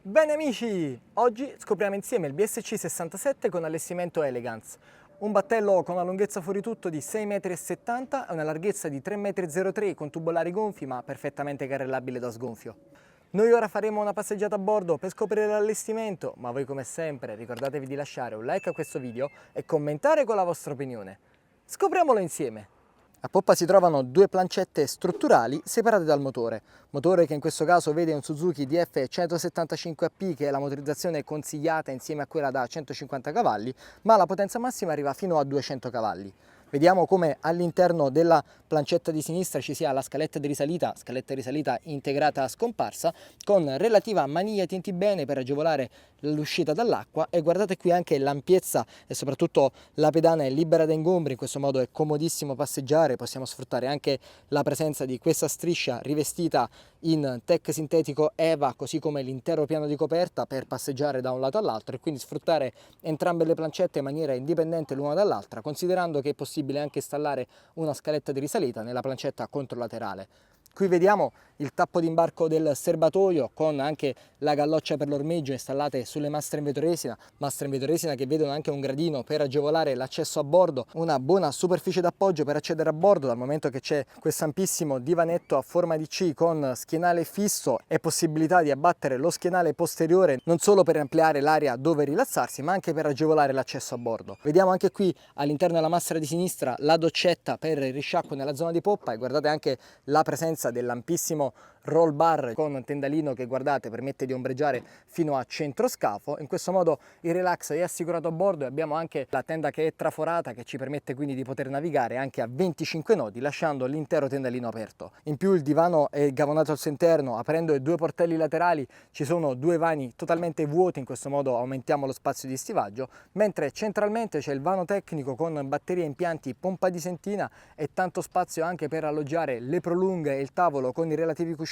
Bene amici, oggi scopriamo insieme il BSC 67 con allestimento Elegance, un battello con una lunghezza fuori tutto di 6,70 m e una larghezza di 3,03 m con tubolari gonfi ma perfettamente carrellabile da sgonfio. Noi ora faremo una passeggiata a bordo per scoprire l'allestimento, ma voi come sempre ricordatevi di lasciare un like a questo video e commentare con la vostra opinione. Scopriamolo insieme! A poppa si trovano due plancette strutturali separate dal motore che in questo caso vede un Suzuki DF175AP che è la motorizzazione consigliata insieme a quella da 150 cavalli, ma la potenza massima arriva fino a 200 cavalli. Vediamo come all'interno della plancetta di sinistra ci sia la scaletta di risalita integrata a scomparsa con relativa maniglia tinti bene per agevolare l'uscita dall'acqua, e guardate qui anche l'ampiezza e soprattutto la pedana è libera da ingombri, in questo modo è comodissimo passeggiare. Possiamo sfruttare anche la presenza di questa striscia rivestita in tech sintetico EVA, così come l'intero piano di coperta per passeggiare da un lato all'altro e quindi sfruttare entrambe le plancette in maniera indipendente l'una dall'altra, considerando che è possibile anche installare una scaletta di risalita nella plancetta controlaterale. Qui vediamo il tappo d'imbarco del serbatoio con anche la galloccia per l'ormeggio installate sulle mastre in vetroresina che vedono anche un gradino per agevolare l'accesso a bordo, una buona superficie d'appoggio per accedere a bordo dal momento che c'è questo ampissimo divanetto a forma di C con schienale fisso e possibilità di abbattere lo schienale posteriore non solo per ampliare l'area dove rilassarsi ma anche per agevolare l'accesso a bordo. Vediamo anche qui all'interno della mastra di sinistra la doccetta per il risciacquo nella zona di poppa e guardate anche la presenza dell'ampissimo roll bar con tendalino che guardate permette di ombreggiare fino a centro scafo. In questo modo il relax è assicurato a bordo e abbiamo anche la tenda che è traforata, che ci permette quindi di poter navigare anche a 25 nodi lasciando l'intero tendalino aperto. In più il divano è gavonato al suo interno, aprendo i due portelli laterali ci sono due vani totalmente vuoti, in questo modo aumentiamo lo spazio di stivaggio, mentre centralmente c'è il vano tecnico con batterie e impianti pompa di sentina e tanto spazio anche per alloggiare le prolunghe e il tavolo con i relativi cuscini.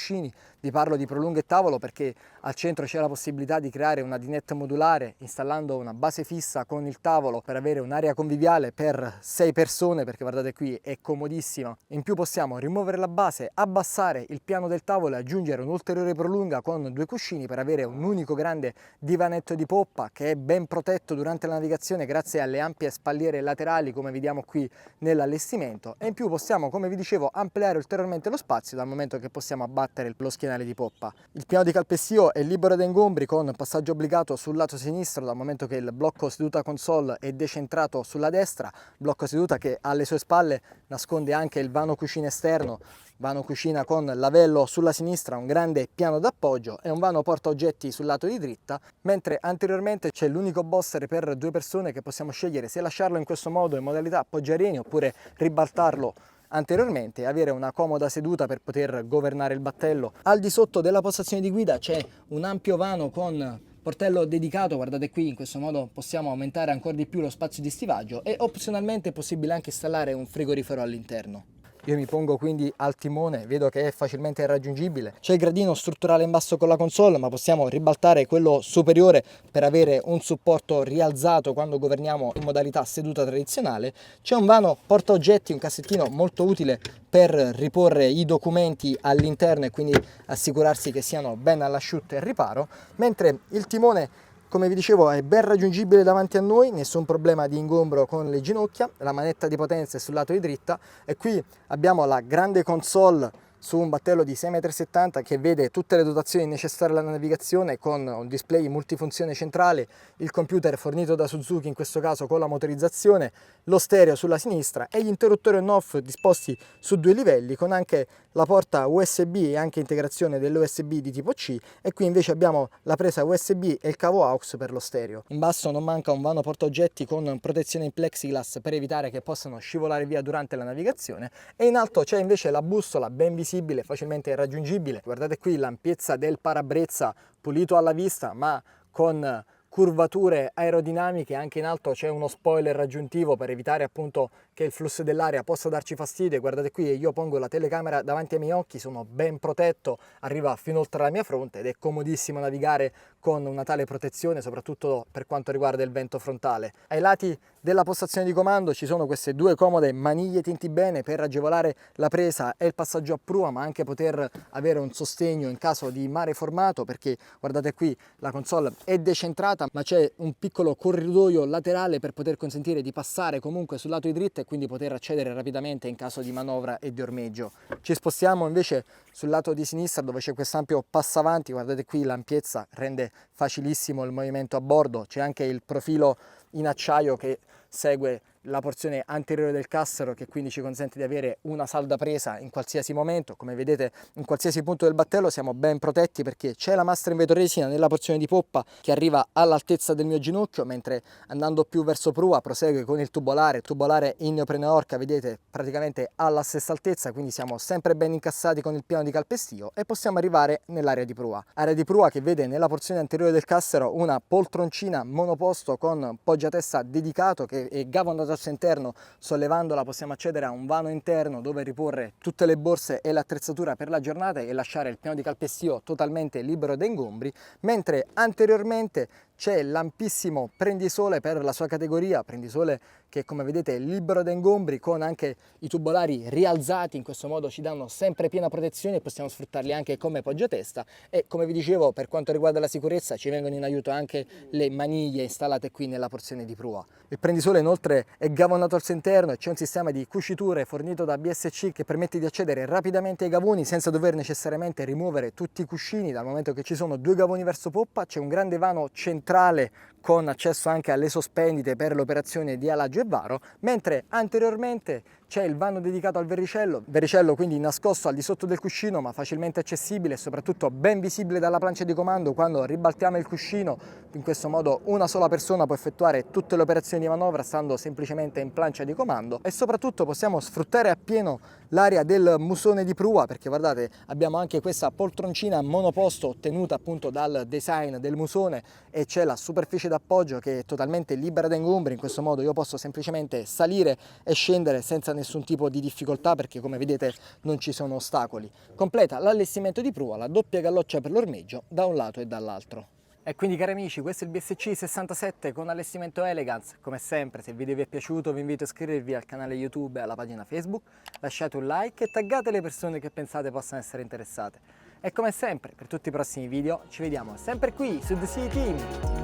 Vi parlo di prolunghe e tavolo perché al centro c'è la possibilità di creare una dinette modulare installando una base fissa con il tavolo per avere un'area conviviale per 6 persone, perché guardate qui è comodissima. In più possiamo rimuovere la base, abbassare il piano del tavolo e aggiungere un'ulteriore prolunga con due cuscini per avere un unico grande divanetto di poppa che è ben protetto durante la navigazione grazie alle ampie spalliere laterali come vediamo qui nell'allestimento, e in più possiamo, come vi dicevo, ampliare ulteriormente lo spazio dal momento che possiamo abbattere lo schienale di poppa. Il piano di calpestio è libero da ingombri con passaggio obbligato sul lato sinistro dal momento che il blocco seduta console è decentrato sulla destra, blocco seduta che alle sue spalle nasconde anche il vano cucina esterno, vano cucina con lavello sulla sinistra, un grande piano d'appoggio e un vano porta oggetti sul lato di dritta, mentre anteriormente c'è l'unico bosser per due persone che possiamo scegliere se lasciarlo in questo modo in modalità poggiarini oppure ribaltarlo anteriormente e avere una comoda seduta per poter governare il battello. Al di sotto della postazione di guida c'è un ampio vano con portello dedicato, guardate qui, in questo modo possiamo aumentare ancora di più lo spazio di stivaggio e opzionalmente è possibile anche installare un frigorifero all'interno. Io mi pongo quindi al timone, vedo che è facilmente raggiungibile. C'è il gradino strutturale in basso con la console, ma possiamo ribaltare quello superiore per avere un supporto rialzato quando governiamo in modalità seduta tradizionale. C'è un vano porta oggetti, un cassettino molto utile per riporre i documenti all'interno e quindi assicurarsi che siano ben all'asciutto e al riparo, mentre il timone, come vi dicevo, è ben raggiungibile davanti a noi, nessun problema di ingombro con le ginocchia, la manetta di potenza è sul lato di dritta e qui abbiamo la grande console su un battello di 6,70 m che vede tutte le dotazioni necessarie alla navigazione con un display multifunzione centrale, il computer fornito da Suzuki in questo caso con la motorizzazione, lo stereo sulla sinistra e gli interruttori on-off disposti su due livelli con anche la porta USB e anche integrazione dell'USB di tipo C, e qui invece abbiamo la presa USB e il cavo AUX per lo stereo. In basso non manca un vano portaoggetti con protezione in plexiglass per evitare che possano scivolare via durante la navigazione, e in alto c'è invece la bussola ben visibile, facilmente raggiungibile. Guardate qui l'ampiezza del parabrezza pulito alla vista ma con curvature aerodinamiche, anche in alto c'è uno spoiler aggiuntivo per evitare appunto che il flusso dell'aria possa darci fastidio. Guardate qui, io pongo la telecamera davanti ai miei occhi, sono ben protetto, arriva fino oltre la mia fronte ed è comodissimo navigare con una tale protezione, soprattutto per quanto riguarda il vento frontale. Ai lati della postazione di comando ci sono queste due comode maniglie tinti bene per agevolare la presa e il passaggio a prua, ma anche poter avere un sostegno in caso di mare formato, perché guardate qui la console è decentrata ma c'è un piccolo corridoio laterale per poter consentire di passare comunque sul lato di dritta e quindi poter accedere rapidamente in caso di manovra e di ormeggio. Ci spostiamo invece sul lato di sinistra dove c'è quest'ampio passavanti, guardate qui l'ampiezza rende facilissimo il movimento a bordo, c'è anche il profilo in acciaio che segue la porzione anteriore del cassero, che quindi ci consente di avere una salda presa in qualsiasi momento. Come vedete, in qualsiasi punto del battello siamo ben protetti perché c'è la mastra in vetroresina nella porzione di poppa che arriva all'altezza del mio ginocchio, mentre andando più verso prua prosegue con il tubolare in neoprene orca, vedete, praticamente alla stessa altezza, quindi siamo sempre ben incassati con il piano di calpestio e possiamo arrivare nell'area di prua. Area di prua che vede nella porzione anteriore del cassero una poltroncina monoposto con poggiatesta dedicato che è gavondato al suo interno. Sollevandola possiamo accedere a un vano interno dove riporre tutte le borse e l'attrezzatura per la giornata e lasciare il piano di calpestio totalmente libero da ingombri, mentre anteriormente c'è l'ampissimo prendisole per la sua categoria, prendisole che come vedete è libero da ingombri con anche i tubolari rialzati, in questo modo ci danno sempre piena protezione e possiamo sfruttarli anche come poggiatesta. E come vi dicevo, per quanto riguarda la sicurezza ci vengono in aiuto anche le maniglie installate qui nella porzione di prua. Il prendisole inoltre è gavonnato al suo interno e c'è un sistema di cuciture fornito da BSC che permette di accedere rapidamente ai gavoni senza dover necessariamente rimuovere tutti i cuscini, dal momento che ci sono due gavoni verso poppa, c'è un grande vano centrale con accesso anche alle sospendite per l'operazione di alaggio e varo, mentre anteriormente c'è il vano dedicato al verricello quindi nascosto al di sotto del cuscino ma facilmente accessibile e soprattutto ben visibile dalla plancia di comando. Quando ribaltiamo il cuscino, in questo modo una sola persona può effettuare tutte le operazioni di manovra stando semplicemente in plancia di comando, e soprattutto possiamo sfruttare appieno l'area del musone di prua, perché guardate abbiamo anche questa poltroncina monoposto ottenuta appunto dal design del musone e c'è la superficie d'appoggio che è totalmente libera da ingombri. In questo modo io posso semplicemente salire e scendere senza nessun tipo di difficoltà perché come vedete non ci sono ostacoli. Completa l'allestimento di prua la doppia galloccia per l'ormeggio da un lato e dall'altro. E quindi cari amici, questo è il BSC 67 con allestimento Elegance. Come sempre, se il video vi è piaciuto vi invito a iscrivervi al canale YouTube e alla pagina Facebook, lasciate un like e taggate le persone che pensate possano essere interessate. E come sempre, per tutti i prossimi video ci vediamo sempre qui su The Sea Team.